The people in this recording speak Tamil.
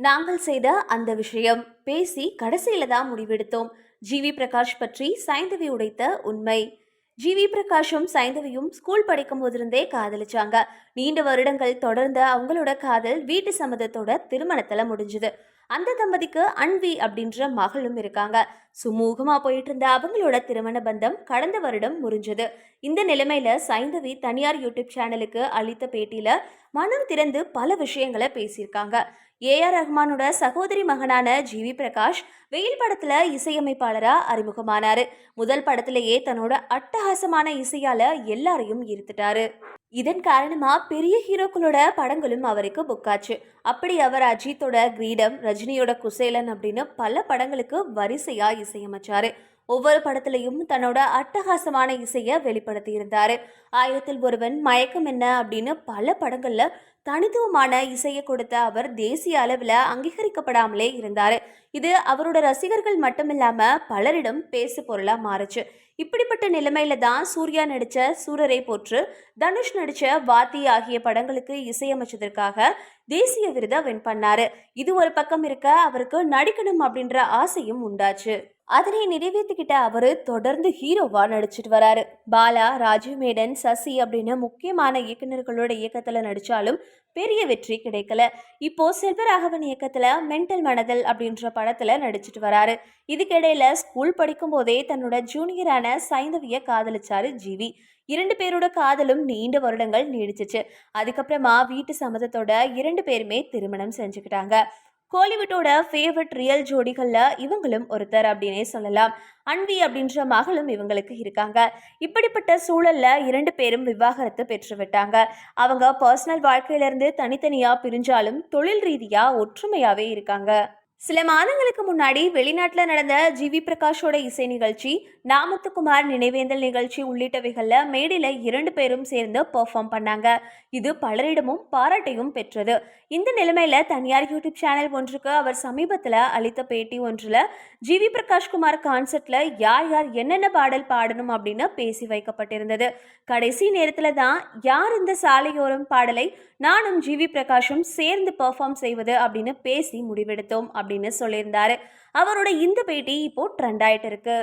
நாங்கள் செய்த அந்த விஷயம் பேசி கடைசியில தான் முடிவெடுத்தோம். ஜிவி பிரகாஷ் பற்றி சைந்தவி உடைத்த உண்மை. ஜிவி பிரகாஷும் சைந்தவியும் ஸ்கூல் படிக்கும் போதிருந்தே காதலிச்சாங்க. நீண்ட வருடங்கள் தொடர்ந்த அவங்களோட காதல் வீட்டு சம்மதத்தோட திருமணத்துல முடிஞ்சுது. அந்த தம்பதிக்கு அன்வி அப்படின்ற மகளும் இருக்காங்க. சுமூகமா போயிட்டு இருந்த அவங்களோட திருமண பந்தம் கடந்த வருடம் முறிஞ்சது. இந்த நிலைமையில சைந்தவி தனியார் யூடியூப் சேனலுக்கு அளித்த பேட்டியில மனம் திறந்து பல விஷயங்களை பேசியிருக்காங்க. ஏஆர் ரஹ்மானோட சகோதரி மகனான ஜிவி பிரகாஷ் வெயில் படத்துல இசையமைப்பாளரா அறிமுகமானாரு. முதல் படத்திலேயே தன்னோட அட்டகாசமான இசையால எல்லாரையும் ஈர்த்துட்டாரு. இதன் காரணமா பெரிய ஹீரோக்களோட படங்களும் அவருக்கு புக்காச்சு. அப்படி அவர் அஜித்தோட கிரீடம், ரஜினியோட குசேலன் அப்படின்னு பல படங்களுக்கு வரிசையா இசையமைச்சாரு. ஒவ்வொரு படத்திலையும் தன்னோட அட்டகாசமான இசையை வெளிப்படுத்தி இருந்தாரு. ஆயிரத்தில் ஒருவன், மயக்கம் என்ன அப்படின்னு பல படங்கள்ல தனித்துவமான இசையை கொடுத்த அவர் தேசிய அளவில் அங்கீகரிக்கப்படாமலே இருந்தாரு. இது அவரோட ரசிகர்கள் மட்டுமில்லாம பலரிடம் பேசு பொருளா மாறுச்சு. இப்படிப்பட்ட நிலைமையில தான் சூர்யா நடிச்ச சூரரை போற்று, தனுஷ் நடிச்ச வாத்தி ஆகிய படங்களுக்கு இசையமைச்சதற்காக தேசிய விருதை வின் பண்ணாரு. இது ஒரு பக்கம் இருக்க, அவருக்கு நடிக்கணும் அப்படின்ற ஆசையும் உண்டாச்சு. அதனை நிறைவேற்றிக்கிட்ட அவரு தொடர்ந்து ஹீரோவா நடிச்சிட்டு வராரு. பாலா, ராஜீவ் மேடன், சசி அப்படின்னு முக்கியமான இயக்குநர்களோட இயக்கத்துல நடிச்சாலும் பெரிய வெற்றி கிடைக்கல. இப்போ செல்வராகவன் இயக்கத்துல மென்டல் மனதல் அப்படின்ற படத்துல நடிச்சிட்டு வராரு. இதுக்கிடையில ஸ்கூல் படிக்கும் போதே தன்னோட ஜூனியரான சைந்தவிய காதலிச்சாரு ஜிவி. இரண்டு பேரோட காதலும் நீண்ட வருடங்கள் நீடிச்சிச்சு. அதுக்கப்புறமா வீட்டு சம்மதத்தோட இரண்டு பேருமே திருமணம் செஞ்சுக்கிட்டாங்க. கோலிவுட்டோட ஃபேவரட் ரியல் ஜோடிகள்ல இவங்களும் ஒருத்தர் அப்படின்னே சொல்லலாம். அன்வி அப்படின்ற மகளும் இவங்களுக்கு இருக்காங்க. இப்படிப்பட்ட சூழல்ல இரண்டு பேரும் விவாகரத்து பெற்று விட்டாங்க. அவங்க பர்சனல் வாழ்க்கையிலிருந்து தனித்தனியா பிரிஞ்சாலும் தொழில் ரீதியா ஒற்றுமையாவே இருக்காங்க. சில மாதங்களுக்கு முன்னாடி வெளிநாட்டில் நடந்த ஜிவி பிரகாஷோட இசை நிகழ்ச்சி, நாமத்துக்குமார் நினைவேந்தல் நிகழ்ச்சி உள்ளிட்டவைகள்ல மேடையில இரண்டு பேரும் சேர்ந்து பெர்ஃபார்ம் பண்ணாங்க. இது பலரிடமும் பாராட்டையும் பெற்றது. இந்த நிலைமையில தனியார் யூடியூப் சேனல் ஒன்றுக்கு அவர் சமீபத்தில் அளித்த பேட்டி ஒன்றுல ஜிவி பிரகாஷ் குமார் கான்செர்ட்ல யார் யார் என்னென்ன பாடல் பாடணும் அப்படின்னு பேசி வைக்கப்பட்டிருந்தது. கடைசி நேரத்துல தான் யார் இந்த சாலையோரம் பாடலை நானும் ஜிவி பிரகாஷும் சேர்ந்து பெர்ஃபார்ம் செய்வது அப்படின்னு பேசி முடிவெடுத்தோம் அப்படின்னு சொல்லியிருந்தாரு. அவரோட இந்த பேட்டி இப்போ ட்ரெண்ட் ஆயிட்டு இருக்கு.